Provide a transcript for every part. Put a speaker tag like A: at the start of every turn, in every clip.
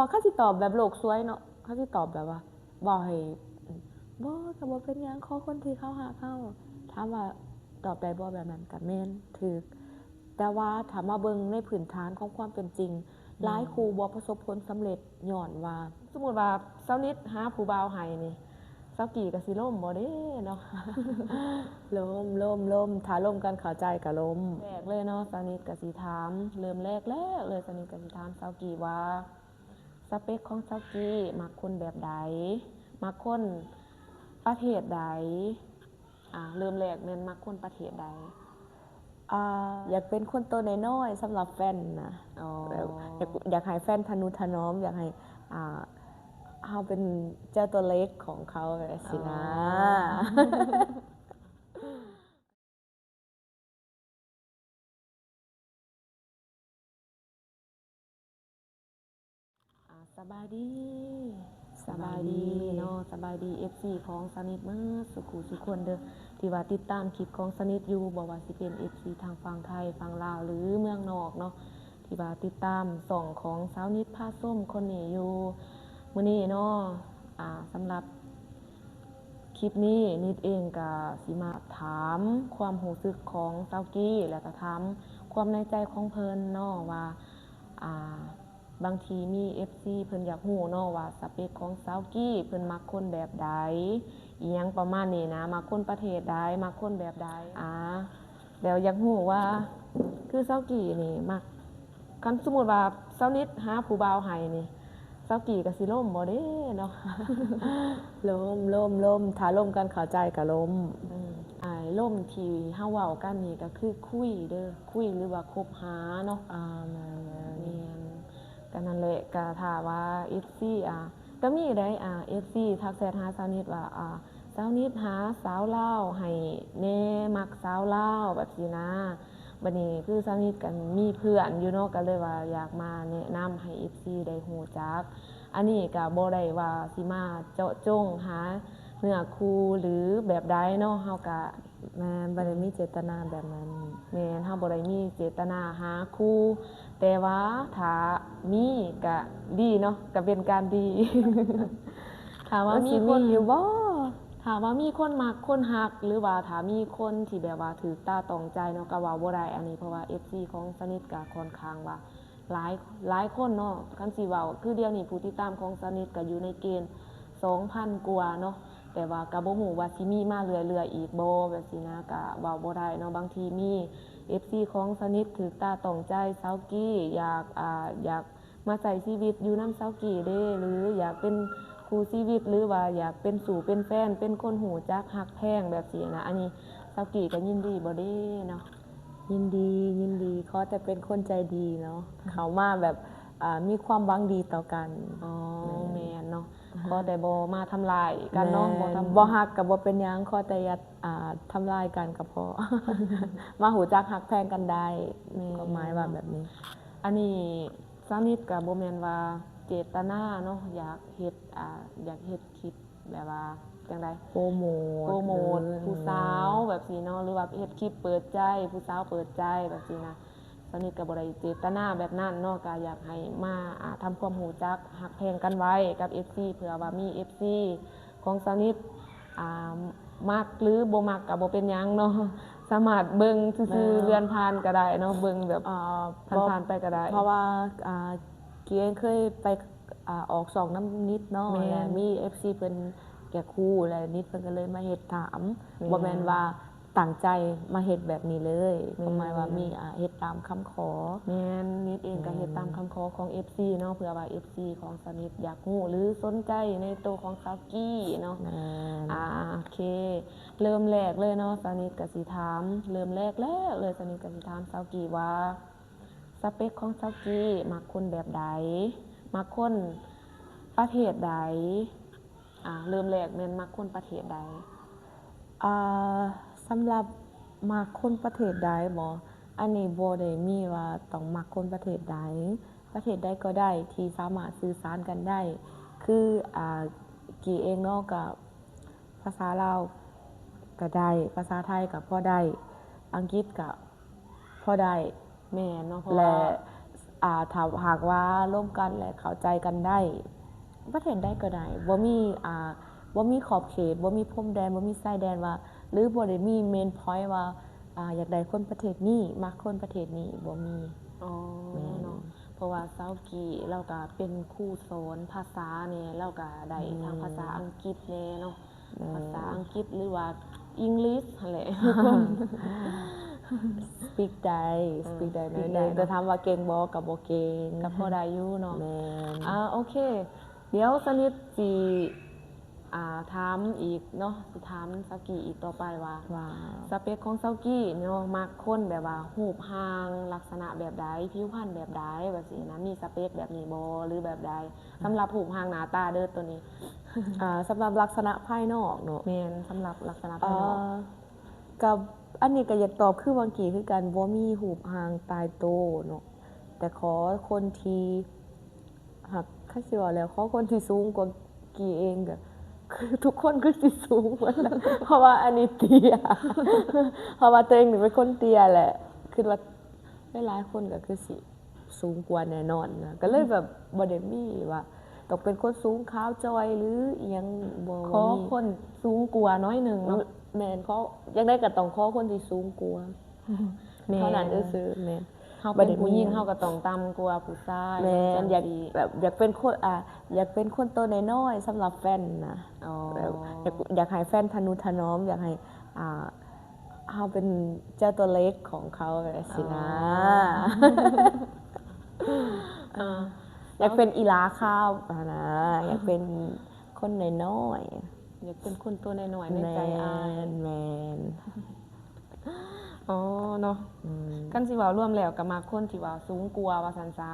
A: ว่าเขาสิตอบแบบโลกสวยเนาะเขาสิตอบแบบว่าบ่ให้บ่ก็บ่เป็นหยังขอคนที่เขาหาเขาถามว่าตอบได้บ่แบบนั้นก็แม่นถูกแต่ว่าถ้ามาเบิ่งในพื้นฐานของความเป็นจริงหลายคู่บ่ประสบผลสำเร็จย้อนว่าสมมุติว่าสาวนิดหาผู้บ่าวให้นี่สาวกี่ก็สิล่มบ่เด้เนาะ ล่มถ้าล่มกันเข้าใจก็ล่มแรกเลยเนาะสาวนิดก็สิถามเริ่มแรกเลยสาวนิดก็สิถามสาวกี่ว่าสเปคของสาวกี่มักคนแบบใดมักคนประเทศใดเริ่มแรกแม่นมักคนประเทศใดอยากเป็นคนตัวน้อยๆสำหรับแฟนนะอยากให้แฟนทนุถนอมอยากให้เขาเป็นเจ้าตัวเล็กของเขาแบบสินะสบายดีเนาะสบายดี FC ของสนิทเมื่อสุขคนเด้อที่ว่าติดตามคลิปของสนิทอยู่บอกว่าสิเป็น FC ทางฝั่งไทยฝั่งลาวหรือเมืองนอกเนาะที่ว่าติดตามส่องของสาวนิดผ้าส้มคนนี้อยู่มื้อนี้เนาะสำหรับคลิปนี้นิดเองก็สิมาถามความรู้สึกของสาวกี้แล้วก็ถามความในใจของเพิ่นเนาะว่าบางทีมี FC เพิ่นอยากรู้เนาะว่าสเปคของสาวกี้เพิ่นมักคนแบบใดอีหยังประมาณนี้นะมักคนประเทศใดมักคนแบบใดแล้วอยากรู้ว่าคือสาวกี้นี่มักคันสมมุติว่าสาวนิดหาผู้บ่าวให้นี่สาวกี้ก็สิล่มบ่เด้เนาะ ล่มถ้าล่มกันเข้าใจก็ล่มล่มที่เฮาเว้ากันนี่ก็คือคุยเด้อคุยหรือว่าคบหาเนาะแม่นก็นั่นแหละก็ถ้าว่า FC ก็มีได้FC ทักแชทหาสาวนิดว่าสาวนิดหาสาวลาวให้แหน่มักสาวลาวแบบนี้นะบัดนี้คือสาวนิดก็มีเพื่อนอยู่เนาะก็เลยว่าอยากมาแนะนำให้ FC ได้รู้จักอันนี้ก็บ่ได้ว่าสิมาเจาะจงหาเนื้อคู่หรือแบบใดเนาะเฮาก็แม่นบ่ได้มีเจตนาแบบนั้นแม่นเฮาบ่ได้มีเจตนาหาคู่แต่ว่าถ้ามีก็ดีเนาะก็เป็นการดี ถ้าว่ามีคนอยู่บ่ถ้าว่ามีคนมักคนฮักหรือว่าถ้ามีคนที่แบบว่าถูกตาต้องใจเนาะก็ว่าบ่ได้อันนี้เพราะว่า FC ของสนิทก็ค่อนข้างว่าหลายคนเนาะคันสิเว้าคือเดี๋ยวนี้ผู้ติดตามของสนิทก็อยู่ในเกณฑ์ 2,000 กว่าเนาะแต่ว่าก็บ่ฮู้ว่าสิมีมาเรื่อยๆอีกบ่แบบนี้นะก็เว้าบ่ได้เนาะบางทีมี FC ของสนิทถูกตาต้องใจสาวกี้อยากมาใช้ชีวิตอยู่นำสาวกี้เด้หรืออยากเป็นคู่ชีวิตหรือว่าอยากเป็นสู่เป็นแฟนเป็นคนหูจักฮักแพงแบบนี้นะอันนี้สาวกี้ก็ยินดีบ่เด้เนาะยินดีเขาจะเป็นคนใจดีเนาะเขามาแบบมีความหวังดีต่อกันแม่นเนาะขอแต่บ่มาทำลายกันเนาะบ่ฮักก็บ่เป็นหยังขอแต่อย่าทำลายกันก็พอ มาหูจักฮักแพงกันได้ก็หมายว่าแบบนี้อันนี้สาวนิดก็บ่แม่นว่าเจตนาเนาะอยากเฮ็ดคลิปแบบว่าจังได๋โปรโมทผู้สาวแบบนี้เนาะหรือว่าเฮ็ดคลิปเปิดใจผู้สาวเปิดใจแบบนี้นะสาวนิทก็บ่ได้เจตนาแบบนั้นเนาะก็อยากให้มาทำความรู้จักฮักแพงกันไว้กับ FC เผื่อว่ามี FC ของสาวนิทมักหรือบ่มักก็บ่เป็นหยังเนาะสามารถเบิ่งซื่อๆเลื่อนผ่านก็ได้เนาะเบิ่งแบบผ่านไปก็ได้เพราะว่าเกียงเคยไปออก2น้ำนิดเนาะแล้วมี FC เพิ่นแก่คู่แล้วนิดเพิ่นก็เลยมาเฮ็ดถามบ่แม่นว่าตั้งใจมาเฮ็ดแบบนี้เลยหมายว่ามีเฮ็ดตามคำขอแม่นนิดเองก็เฮ็ดตามคำขอของ FC เนาะเผื่อว่า FC ของสนิทอยากรู้หรือสนใจในตัวของสาวกี้เนาะโอเคเริ่มแรกเลยเนาะสนิทก็สิถามเริ่มแรกเลยสนิทก็สิถามสาวกี้ว่าสเปคของสาวกี้มักคนแบบใดมักคนประเทศใดเริ่มแรกแม่นมักคนประเทศใดสำหรับมักคนประเทศใดบ่อันนี้บ่ได้มีว่าต้องมักคนประเทศใดก็ได้ที่สามารถสื่อสารกันได้คือกี่เองเนาะกับภาษาลาวก็ได้ภาษาไทยก็พอได้อังกฤษก็พอได้แม่เนาะและ ถ้าหากว่าร่วมกันและเข้าใจกันได้ประเทศใดก็ได้บ่มีขอบเขตบ่มีพรมแดนบ่มีชายแดนว่าหรือบ่ได้มีเมนพอยต์ว่าอยากได้คนประเทศนี้มักคนประเทศนี้บ่มี
B: อ๋อ
A: แม่น
B: เนาะเพราะว่าเซากี้เราก็เป็นครูสอนภาษาเนี่ยเราก็ได้ทางภาษาอังกฤษแน่เนาะภาษาอังกฤษหรือว่าอังกฤษนั่นแหละ
A: speak ได้ speak ได้นิดนึงแต่ถามว่าเก่งบ่ก็บ่เก่ง
B: ก็พอได้อยู่เนาะ
A: แม่น
B: โอเค เดี๋ยวสนิทสิถามอีกเนาะสิถามเซากี้อีกต่อไปว่าสเปคของเซากี้เนาะมักคนแบบว่ารูปร่างลักษณะแบบใดผิวพรรณแบบใดแบบนี้นะมีสเปคแบบนี้บ่หรือแบบใดสำหรับรูปร่างหน้าตาเด้อตัวนี้
A: สำหรับลักษณะภายนอกเนาะ
B: แม่นสำหรับลักษณะภายนอก
A: กับอันนี้ก็อยากตอบคือบางกี้คือกันบ่มีหูปหางตายโตเนาะแต่ขอคนที่หักคัสิว่าแล้วขอคนที่สูงกว่ากี่เองก็คือทุกคนคือสิสูงหมดแล้ว เพราะว่าอันนี้เตี้ย เพราะว่าตัวเองนี่เป็นคนเตี้ยแหละคือว่าหลายๆคนก็คือสิสูงกว่าแน่นอนนะก็เลยแบบบ่ได้มีว่าต้องเป็นคนสูงขาวจอยหรืออีหยังบ่
B: ขอคนสูงกว่าน้อยหนึ่งเนาะ
A: แม่นเขายังได้ก็ต้องขอคนที่สูงกว่าเท่านั้นซื่อแม่น
B: เฮาเป็นผู้หญิงเฮาก็ต้องต่ำกว่าผู้ชาย
A: แม่นอยาก
B: ดี
A: แบบอยากเป็นคนอยากเป็นคนตัวน้อยๆสำหรับแฟนนะแบบอยากให้แฟนทนุถนอมอยากให้เฮาเป็นเจ้าตัวเล็กของเขาแบบสินะอยากเป็นอีหลาข้าวนะอยากเป็นคนน้อยๆ
B: อยากเป็นคนตัวน้อยๆในใจอาย
A: แมน
B: อ๋อเนาะกันสิเว้ารวมแล้วก็มาคนที่ว่าสูงกว่าว่าซั่นซะ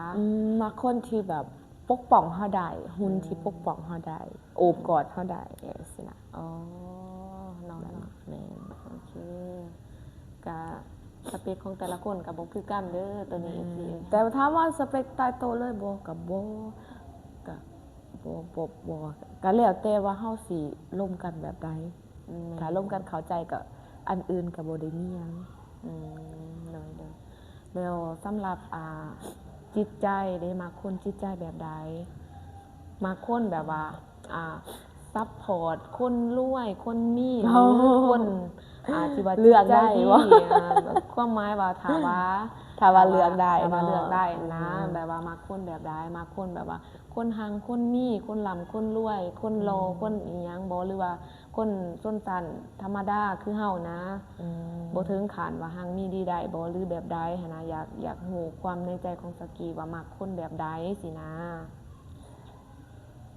A: มาคนที่แบบปกป้องเฮาได้หุ่นที่ปกป้องเฮาได้โอบกอดเฮาได้สินะ
B: อ๋อเนาะ
A: แม่น
B: โอเคก็สเปคของแต่ละคนก็บ่คือกันเด้อตัวนี้สิ
A: แต่ถามว่าสเปคตายตัวเลยบ่ก็บ่ก็บ่ก็แล้วแต่ว่าเฮาสิร่วมกันแบบใดถ้าร่วมกันเข้าใจก็อันอื่นก็บ่ได้มีหยัง
B: เด้อแล้วสำหรับจิตใจได้มาคนจิตใจแบบใดมาคนแบบว่าซัพพอร์ตคนรวยคนมีหรือคนที่ว่า
A: เลือกได้บ่
B: ความหมายว่าถ้าว่า
A: เลือกได้
B: ถ้าว่า
A: เนาะ
B: เลือกได้นะแบบว่ามาคนแบบใดมาคนแบบว่า คนหังคนมีคนร่ำคนรวย คนรอคนอีหยังบ่หรือว่าคนส้นสันธรรมดาคือเฮานะบ่ถึงขั้นว่าหังมีดีได้บ่หรือแบบใดหันนะอยากรู้ความในใจของสกีว่ามักคนแบบใดสินะ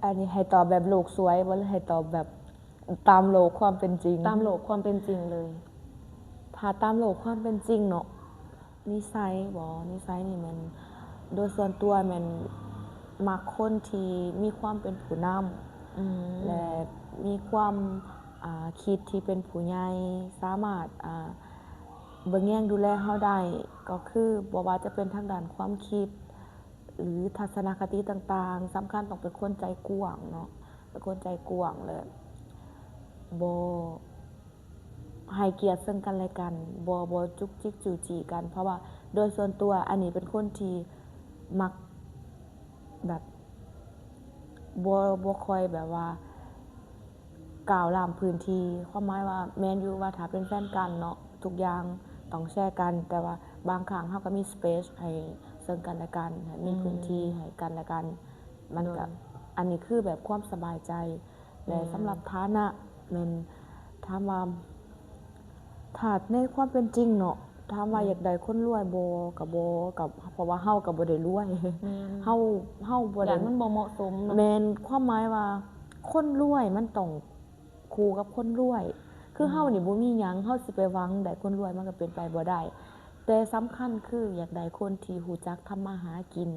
A: อันนี้ให้ตอบแบบโลกสวยบ่หรือให้ตอบแบบตามโลกความเป็นจริง
B: ตามโลกความเป็นจริงเลย
A: ถ้าตามโลกความเป็นจริงเนาะนิสัยนี่มันโดยส่วนตัวมันมักคนที่มีความเป็นผู้นำและมีความคิดที่เป็นผู้ใหญ่สามารถเบิ่งแย่งดูแลเฮาได้ก็คือบ่ว่าจะเป็นทางด้านความคิดหรือทัศนคติต่างๆสำคัญต้องเป็นคนใจกว้างเนาะเป็นคนใจกว้างเลยบ่ให้เกียรติซึ่งกันและกันบ่จุกจิกจู่จี้กันเพราะว่าโดยส่วนตัวอันนี้เป็นคนที่มักแบบบ่ค่อยแบบว่าก้าวล้ำพื้นที่ความหมายว่าแม่นอยู่ว่าถ้าเป็นแฟนกันเนาะทุกอย่างต้องแชร์กันแต่ว่าบางครั้งเฮาก็มีสเปซให้ซึ่งกันและกันให้มีพื้นที่ให้กันและกันมันก็อันนี้คือแบบความสบายใจและสำหรับฐานะแม่นถามว่าถ้าในความเป็นจริงเนาะถามว่าอยากได้คนรวยบ่ก็บ่ก็เพราะว่าเฮาก็บ่ได้รวยเฮาบ่
B: อ
A: ได้
B: ย่างมันบ่เหมาะสมเนาะ
A: แม่นความหมายว่าคนรวยมันต้องคู่กับคนรวยคือเฮานี่บ่มีหยังเฮาสิไปหวังได้คนรวยมันก็เป็นไปบ่ได้แต่สำคัญคืออยากได้คนที่รู้จักทำมาหากิน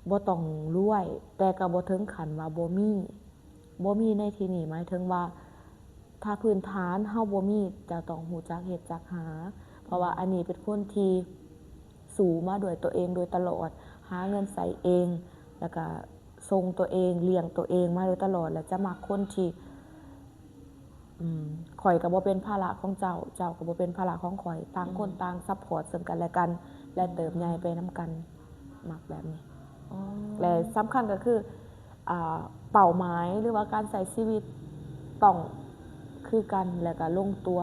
A: บ่ต้องรวยแต่ก็บ่ถึงขั้นว่าบ่มีในที่นี้หมายถึงว่าถ้าพื้นฐานเฮาบ่มีจะต้องรู้จักเฮ็ดจักหาเพราะว่าอันนี้เป็นคนที่สู่มาด้วยตัวเองโดยตลอดหาเงินใส่เองแล้วก็ทรงตัวเองเลี้ยงตัวเองมาโดยตลอดแล้วจะมักคนที่ข่อยก็บ่เป็นภาระของเจ้าก็บ่เป็นภาระของข่อยต่างคนต่างซัพพอร์ตซึ่งกันและกัน
B: และเติบใหญ่ไปนํกันมักแบบนี้
A: อ๋อ
B: และสำคัญก็คือเป้าหมายหรือว่าการใช้ชีวิตต้องคือกันแล้วก็ลงตัว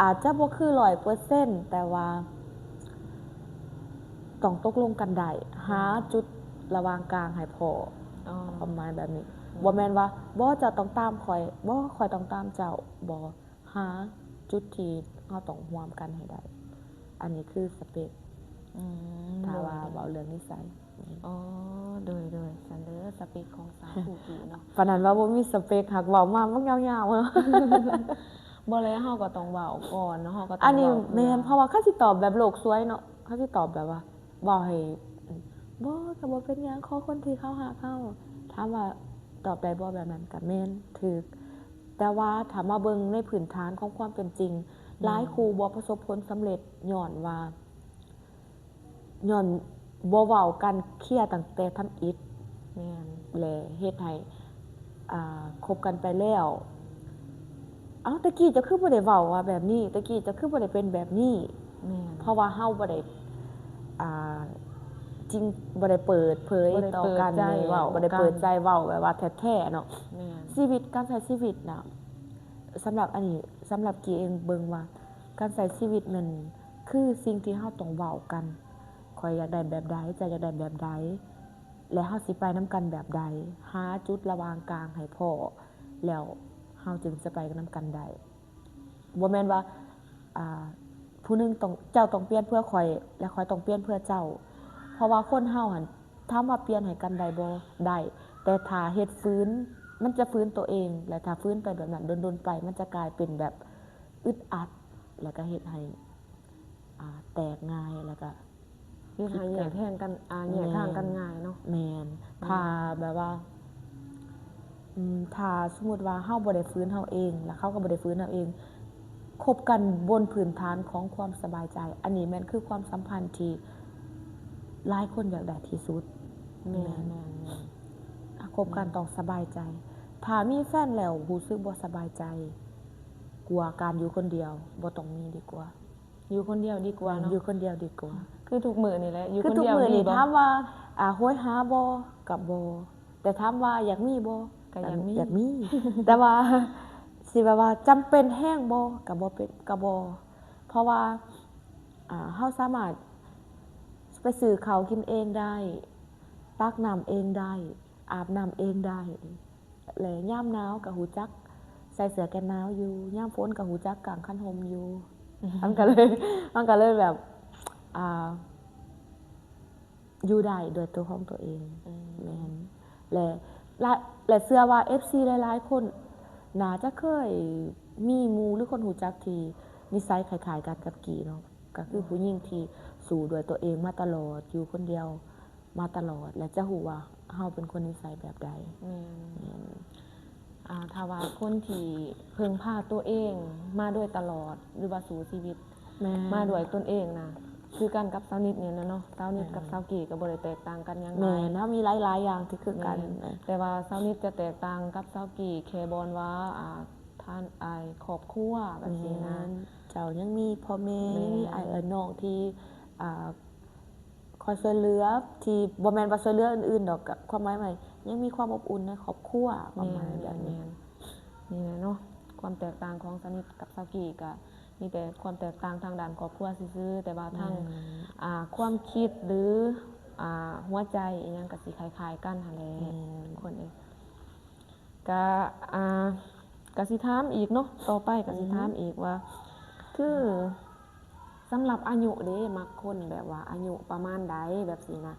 B: อาจจะบ่คือ 100% แต่ว่าต้องตกลงกันได้หาจุดระหว่างกลางให้พอ
A: อ๋อ
B: ประมาณแบบนี้บ่แม่นว่าบ่เจะต้องตามข่อยบ่ข่อยต้องตามเจ้าบ่หาจุดที่เฮาต้องร่วมกันให้ได้ อันนี้คือสเปค
A: อืม
B: ถ้าว่าเว้าเรื่องนิสัย
A: อ๋อโดยสันเด้อสเปคของสาวผู้กี่เนาะ
B: ปานนั้นว่าบ่มีสเปคหักเว้ามามันยาวๆเนาะ
A: บ่เลยเฮาก็ต้องเว้าก่อนเนาะเฮาก็ต้อง
B: อันนี้
A: เว้า
B: แม่นเพราะว่าเขาสิตอบแบบโลกสวยเนาะเขาสิตอบแบบว่าบ่ให้บ่ก็บ่เป็นหยังขอคนที่เขาหักเราถามว่าตอบได้บ่แบบนั้นก็แม่นถูกแต่ว่าถ้ามาเบิ่งในพื้นฐานของความเป็นจริงหลายคู่บ่ประสบผลสำเร็จย้อนว่าย้อนบ่เว้ากันเคลียร์ตั้งแต่ทำอิฐ
A: แม่น
B: และเฮ็ดให้คบกันไปแล้วตะกี้เจ้าคือบ่ได้เว้าว่าแบบนี้ตะกี้เจ้าคือบ่ได้เป็นแบบนี้
A: แม่น
B: เพราะว่าเฮาบ่ได้จริงบ่ได้เปิดเผย
A: บ่ได้
B: ต่อ
A: เปิด
B: กัน
A: ใจ
B: เลยเว้า
A: ต่อกัน
B: บ่ได้เปิดใจเว้าแบบว่าแท้ๆเนาะ
A: แม่น
B: ชีวิตการใช้ชีวิตน่ะสำหรับอันนี้สำหรับกีเองเบิ่งว่าการใช้ชีวิตมันคือสิ่งที่เฮาต้องเว้ากันข้อยอยากได้แบบใดเจ้าอยากได้แบบใดและเฮาสิไปนํกันแบบใดหาจุดระหว่างกลางให้พอแล้วเฮาจึงจะไปนํกันได้บ่แม่นว่าผู้หนึงต้องเจ้าต้องเปลี่ยนเพื่อข้อยและข้อยต้องเปลี่ยนเพื่อเจ้าเพราะว่าคนเฮาหั่นถามว่าเปลี่ยนให้กันได้บ่ได้แต่ถ้าเฮ็ดฟื้นมันจะฟื้นตัวเองและถ้าฟื้นไปแบบนั้นดนๆไปมันจะกลายเป็นแบบอึดอัดแล้วก็เฮ็ดให้แตกง่ายแล้วก็
A: คือหาแยกแทงกันแยกทางกันง่ายเนาะ
B: แมนถ้าแบบว่าถ้าสมมุติว่าเฮาบ่ได้ฟื้นเฮาเองแล้วเขาก็บ่ได้ฟื้นเฮาเองคบกันบนพื้นฐานของความสบายใจ อันนี้แม่นคือความสัมพันธ์ที่หลายคนอยากได้ที่สุด
A: แม่น
B: คบกันต้องสบายใจ ถ้ามีแฟนแล้วรู้สึกบ่สบายใจ กลัวการอยู่คนเดียวบ่ต้องมีดีกว่า
A: อยู่คนเดียวดีกว่าเนาะ
B: อยู่คนเดียวดีกว่า
A: คือทุกมื้อนี่แหละอยู่
B: คื
A: ค
B: อน ทุก
A: เดียว
B: มื้อ
A: ดี
B: นี่
A: บ่
B: ถามว่าโหยหาบ่กับบ่แต่ถามว่าอยากมีบ่
A: ก็อยากมี
B: อยากมี แต่ว่าสิแบบว่าจำเป็นแฮงบ่ก็บ่เป็นก็บ่เพราะว่าเฮาสามารถไปซื้อข้าวกินเองได้ตักน้ำเองได้อาบน้ำเองได้และยามหนาวก็รู้จักใส่เสื้อกันหนาวอยู่ยามฝนก็รู้จักกางคันห่มอยู่ มันก็เลยแบบอยู่ได้โดยตัวของตัวเองแม่นและเชื่อว่า FC หลายๆคนน่าจะเคยมีหมู่หรือคนรู้จักที่นิสัยคล้ายๆกันกับกี่เนาะก็คือผู้หญิงที่สู้ด้วยตัวเองมาตลอดอยู่คนเดียวมาตลอดและจะรู้ว่าเฮาเป็นคนนิสัยแบบใด
A: แม่นถ้าว่าคนที่เพิ่งพาตัวเองมาด้วยตลอดหรือว่าสู่ชีวิต มาด้วยตนเองนะคือกันกับสาวนิดเนี่ยนะเนาะสาวนิดกับสาวกี่ก็บ่ได้แตกต่างกันหยัง
B: แม่
A: ไง
B: นะมีหลายๆอย่างที่คือกัน
A: แต่ว่าสาวนิดจะแตกต่างกับสาวกี่แค่บอนว่าท่านครอบครัวแบบนี้นะ
B: เจ้ายังมีพ่อแม่
A: แม่
B: ยังมีอ้ายน้องที่คอยช่วยเหลือที่บ่แม่นว่าช่วยเหลืออื่นๆดอกก็ความหมายใหม่ยังมีความอบอุ่นในครอบครัวประมาณแบบนี้
A: นี่นะเนาะความแตกต่างของสาวนิดกับสาวกี่ก็มีแต่ความแตกต่างทางด้านครอบครัวซื่อๆแต่ว่าทางความคิดหรือหัวใจอีหยังก็สิคล้ายๆกันหั่นแหละคนเองก็สิถามอีกเนาะต่อไปก็สิถามอีกว่าคือสำหรับอายุเด้มักคนแบบว่าอายุประมาณใดแบบสินะ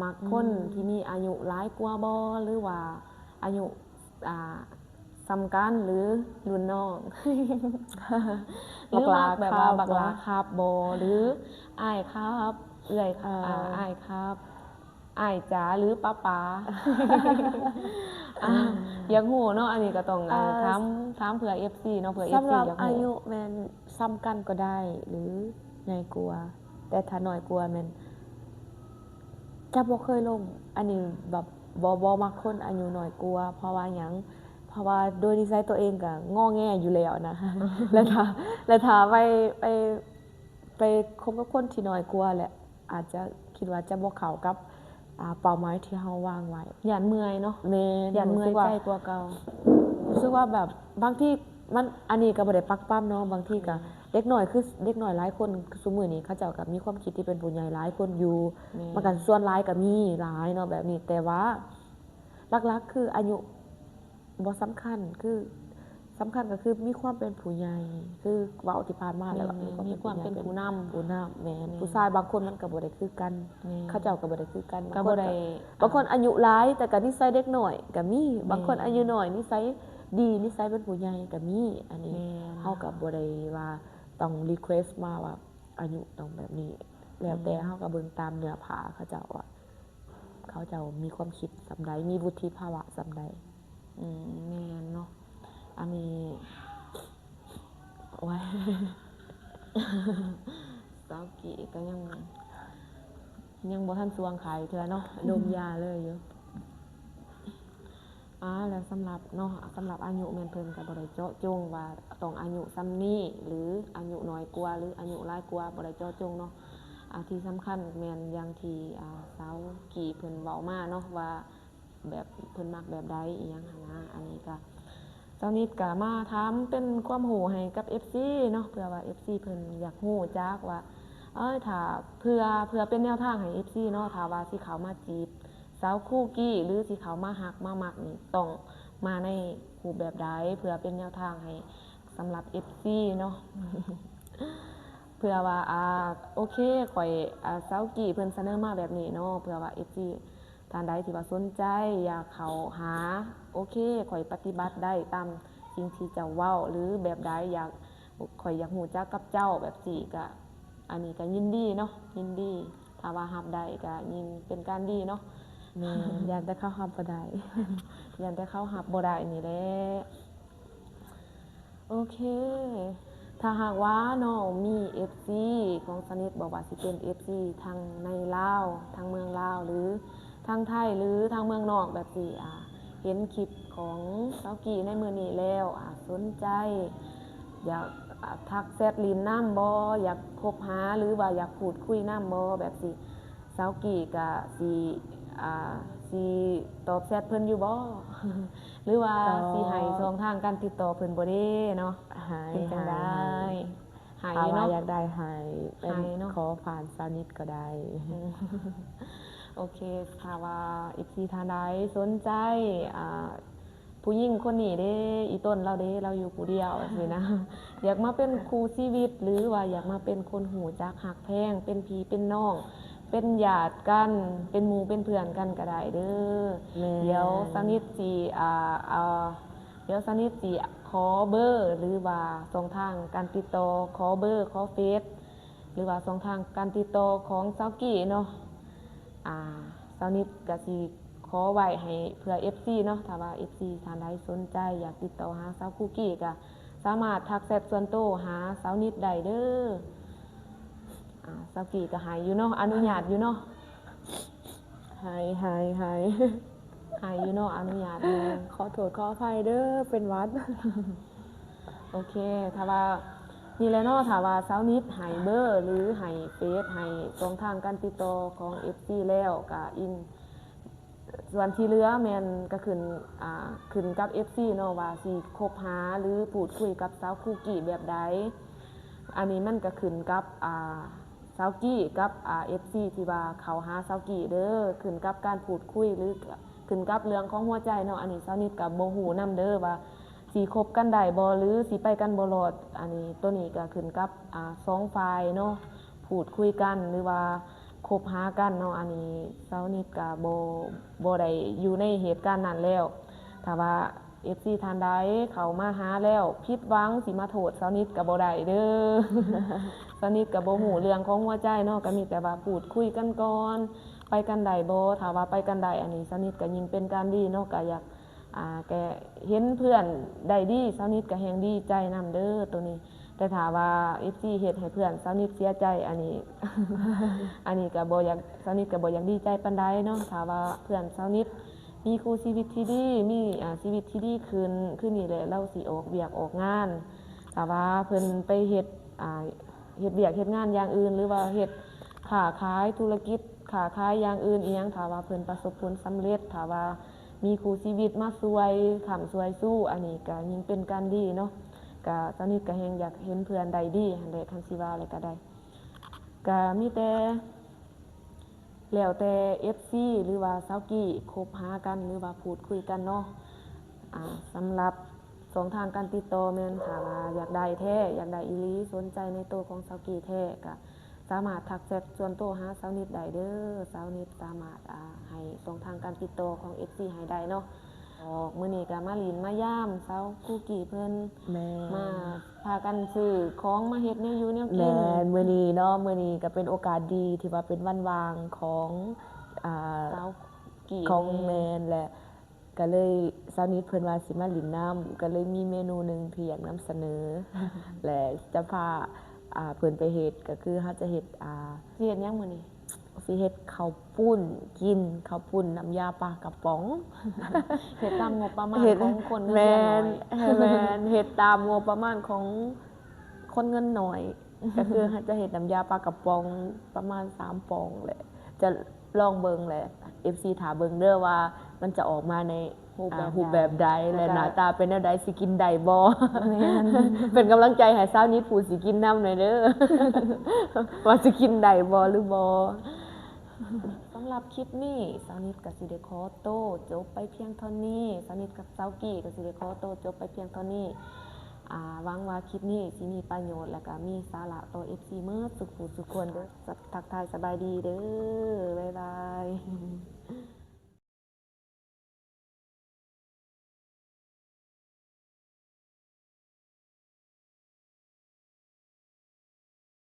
A: มักคนที่มีอายุหลายกว่าบ่หรือว่าอายุซ้ำกันหรือรุ่นน้อง หรือมักแบบว่าบักหลาครับบ่หรืออ้ายครับเอื้อยอ้ายครับอ้ายจ๋าหรือป๊า อยากรู้เนาะอันนี้ก็ต้องถามเผื่อ FC เนาะเผื่อ FC
B: สำหรับ
A: อยาก
B: อา
A: รู้
B: ยุแม่นซ้ำกันก็ได้หรือใหญ่กว่าแต่ถ้าน้อยกว่าแม่นจะบ่เคยลงอันนี้แบบบ่มักคนอายุน้อยกว่าเพราะว่าหยังเพราะว่าโดยนิสัยตัวเองก็งอแงอยู่แล้วนะ แล้วถ้าไปคบกับคนที่น้อยกว่าแหละ
A: อาจจะคิดว่าจะบ่เข้ากับเป้าหมายที่เฮาวางไว้
B: ย่านเมื่อยเนาะ
A: แม่น
B: ย่านเมื่อย
A: รู้สึกว่า
B: ใจกว่าเก่า
A: รู้สึกว่าแบบบางทีมันอันนี้ก็บ่ได้ปักปั้มเนาะบางทีก็เด็กน้อยคือเด็กน้อยหลายคนซุมื้อนี้เขาเจ้าก็มีความคิดที่เป็นผู้ใหญ่หลายคนอยู่
B: แม่
A: มันก็ส่วนหลายก็มีหลายเนาะแบบนี้แต่ว่าหลักๆคืออายุบ่สำคัญคือสำคัญก็คือมีความเป็นผู้ใหญ่คือเว้าที่ผ่านมาแล้วก็
B: มีความเป็นผู้นำ
A: ผู้นำแม่นผู้ชายบางคนมันก็บ่ได้คือกัน
B: แม่น
A: เขาเจ้าก็บ่ได้คือกัน
B: ก็บ่ได้
A: บางคนอายุหลายแต่ก็นิสัยเด็กน้อยก็มีบางคนอายุน้อยนิสัยดีนิสัยเป็นผู้ใหญ่ก็มีอันนี้
B: แม่น
A: เฮาก็บ่ได้ว่าต้องรีเควสต์มาว่าอายุต้องแบบนี้ แล้วแต่เฮาก็เบิ่งตามเนื้อผ้าเขาเจ้าว่าเขาเจ้ามีความคิดส่ำใดมีวุฒิภาวะส่ำใด
B: แม่นเนาะอันนี้โอ้ย สาวกี่ก็ยังบ่ทันสวงขายเทื่อเนาะ
A: ดมยาเลยอยู่
B: แล้วสำหรับอายุแม่นเพิ่นก็บ่ได้เจาะจงว่าต้องอายุส่ำนี้หรืออายุน้อยกว่าหรืออายุหลายกว่าบ่ได้เจาะจงเนาะที่สำคัญแม่นอย่างที่สาวกี่เพิ่นเว้ามาเนาะว่าแบบเพิ่นมักแบบใดอีหยังหั้นนะอันนี้ก็เจ้านิดก็มาถามเป็นความรู้ให้กับ FC เนาะเพื่อว่า FC เพิ่นอยากรู้จักว่าถ้าเพื่อเป็นแนวทางให้ FC เนาะถ้าว่าสิเข้ามาจีบสาวคู่กี้หรือสิเข้ามาฮักมามักนี่ต้องมาในรูปแบบใดเพื่อเป็นแนวทางให้สำหรับ FC เนาะ เพื่อว่าโอเคข่อยสาวกี่เพิ่นเสนอมาแบบนี้เนาะเพื่อว่า FC ท่านใดที่ว่าสนใจอยากเข้าหาโอเคข่อยปฏิบัติได้ตามสิ่งที่เจ้าเว้าหรือแบบใดข่อยอยากรู้จักกับเจ้าแบบสิก็อันนี้ก็ยินดีเนาะยินดีถ้าว่ารับได้ก็ยิ่งเป็นการดีเนาะ
A: แม่ยานแต่เข้ารับบ่ได้
B: ยันแต่เขารับบ่ได้นี่แหละโอเค ถ้าหากว่าน้องมี FC ของสนิทบอกว่าสิเป็น FC ทางในลาวทางเมืองลาวหรือทางไทยหรือทางเมืองนอกแบบสิเห็นคลิปของสาวกี่ในมื้อนี้แล้วสนใจอยากทักแชทลินนำบ่อยากคบหาหรือว่าอยากพูดคุยนำบ่แบบสิสาวกี่ก็สิตอบแชทเพิ่นอยู่บ่ หรือว่าสิให้ช่องทางการติดต่อเพิ่นบ่เด้เนาะ
A: หาย
B: เป็นจังได๋หายอ
A: ถ้า
B: ยู่
A: ว่า
B: เนาะ
A: อยากได้หายเป็น
B: หายเนาะ
A: ขอผ่านสานิทก็ได้
B: โอเคถ้าว่าFC ท่านใดสนใจผู้หญิงคนนี้เด้อีต้นเราเด้เราอยู่ผู้เดียวสินะ อยากมาเป็นคู่ชีวิตหรือว่าอยากมาเป็นคนหูจักหักแพงเป็นพี่เป็นน้อง เป็นญาติกันเป็นหมู่เป็นเพื่อนกันก็ได้เด้อ
A: แม่
B: เดี๋ยวสนิทสิเดี๋ยวสนิทสิขอเบอร์หรือว่าช่องทางการติดต่อขอเบอร์ขอเฟซหรือว่าช่องทางการติดต่อของสาวกี้เนาะสาวนิดก็สิขอไว้ให้เพื่อ FC เนาะถ้าว่า FC ท่านใดสนใจอยากติดต่อหาสาวคุกกี้ก็สามารถทักแชทส่วนตัวหาสาวนิดได้เด้อสาวกี้ก็ให้อยู่เนาะอนุญาตอยู่เนาะ
A: หายหายหาย
B: หายอยู่เนาะอนุญาตอยู่
A: ขอโทษขออภัยเด้อเป็นหวัด
B: โอเคถ้าว่านี่แหละเนาะถ้าว่าสาวนิดให้เบอร์หรือให้เฟซให้ช่องทางการติดต่อของ FC แล้วก็ส่วนที่เหลือแม่นก็ขึ้นกับ FC เนาะว่าสิคบหาหรือพูดคุยกับสาวคู่กี้แบบใดอันนี้มันก็ขึ้นกับสาวกี้กับFC ที่ว่าเขาหาสาวกี้เด้อขึ้นกับการพูดคุยหรือขึ้นกับเรื่องของหัวใจเนาะอันนี้สาวนิดก็บ่ฮู้นำเด้อว่าสิคบกันได้บ่หรือสิไปกันบ่รอดอันนี้ตัวนี้ก็ขึ้นกับสองฝ่ายเนาะพูดคุยกันหรือว่าคบหากันเนาะอันนี้สาวนิดก็บ่ได้อยู่ในเหตุการณ์นั้นแล้วถ้าว่า FC ท่านใดเขามาหาแล้วผิดหวังสิมาโทษสาวนิดก็บ่ได้เด้อ สนิทกับบ่ฮู้เรื่องของหัวใจเนาะก็มีแต่ว่าพูดคุยกันก่อนไปกันได้บ่ถ้าว่าไปกันได้อันนี้สนิทก็ยิ่งเป็นการดีเนาะก็อยากแกเห็นเพื่อนได้ดีสนิทก็แฮงดีใจนำเด้อตัวนี้แต่ถ้าว่า FC เฮ็ดให้เพื่อนสนิทเสียใจอันนี้ อันนี้ก็บ่อยากสนิทก็บ่อยากดีใจปานใดเนาะถ้าว่าเพื่อนสนิทมีคู่ชีวิตที่ดีมีชีวิตที่ดีขึ้นนี่แหละเราสิออกเวียกออกงานถ้าว่าเพิ่นไปเฮ็ดเวียกเฮ็ดงานอย่างอื่นหรือว่าเฮ็ดท
A: ค้าขายธุรกิจค้าขายอย่างอื่นอีหยังถ้าว่าเพิ่นประสบผลสำเร็จถ้าว่ามีคู่ชีวิตมาช่วยค้ำช่วยสู้อันนี้ก็ยิ่งเป็นการดีเนาะก็ตอนนี้ก็แฮงอยากเห็นเพื่อนใดดีหั่นแหละคันสิว่าอะไรก็ได้ก็มีแต่แล้วแต่ FC หรือว่าสาวกี้คบหากันหรือว่าพูดคุยกันเนาะสำหรับสองทางการติดต่อแม่นถ้าว่าอยากได้แท้อยากได้อีหลีสนใจในตัวของสาวกี้แท้ก็สามารถทักแชทส่วนตัวหาสาวนิดได้เด้อสาวนิดสามารถให้สองทางการติดต่อของ FC ให้ได้เนาะมื้อนี้ก็มาลินมายามสาวกูกี้เพิ่น
B: แม่
A: มาพากันซื้อของมาเฮ็ดแนวอยู่แนวกิ
B: แม่
A: น
B: มื้อนี้เนาะมื้อนี้ก็เป็นโอกาสดีที่ว่าเป็นวันว่างของ
A: สาวกี่
B: ของแมนแหละก็เลยเช้านี้เพิ่นว่าสิมาหลินน้ำก็เลยมีเมนูหนึงที่อยากนำเสนอ และจะพาเพิ่นไปเฮ็ดก็คือเฮาจะเฮ็ด
A: สิเฮ็ดหยังมื้อนี้
B: สิเฮ็ดข้าวปุ้นกินข้าวปุ้นน้ำยาปลากระป๋อง
A: เฮ็ดตามงบประมาณ
B: เฮ็ด
A: ของคนเงิ
B: แม
A: นเดือนน้อย
B: นแมนเฮ็ดตามงบประมาณของคนเงินน้อย ก็คือเฮาจะเฮ็ดน้ำยาปลากระป๋องประมาณ3ปองแหละจะลองเบิ่งแหละ FC ถามเบิ่งเด้อว่ามันจะออกมาในรูปแบบใดและหน้าตาเป็นแนวใดสิกินได้บ่ เป็นกำลังใจให้สาวนิดผู้สิกินนำหน่อยเด้อ ว่าสิกินได้บ่หรือบ่
A: สำหรับคลิปนี้สาวนิดกับสิได้ขอโตวจบไปเพียงเท่านี้สาวนิดกับสาวกี้กับสิได้ขอโตวจบไปเพียงเท่านี้หวังว่าคลิปนี้สิมีประโยชน์และก็มีสาระต่อ FC เมื่อสุขผู้สุขคนเด้อทักทายสบายดีเด้อบ๊ายบาย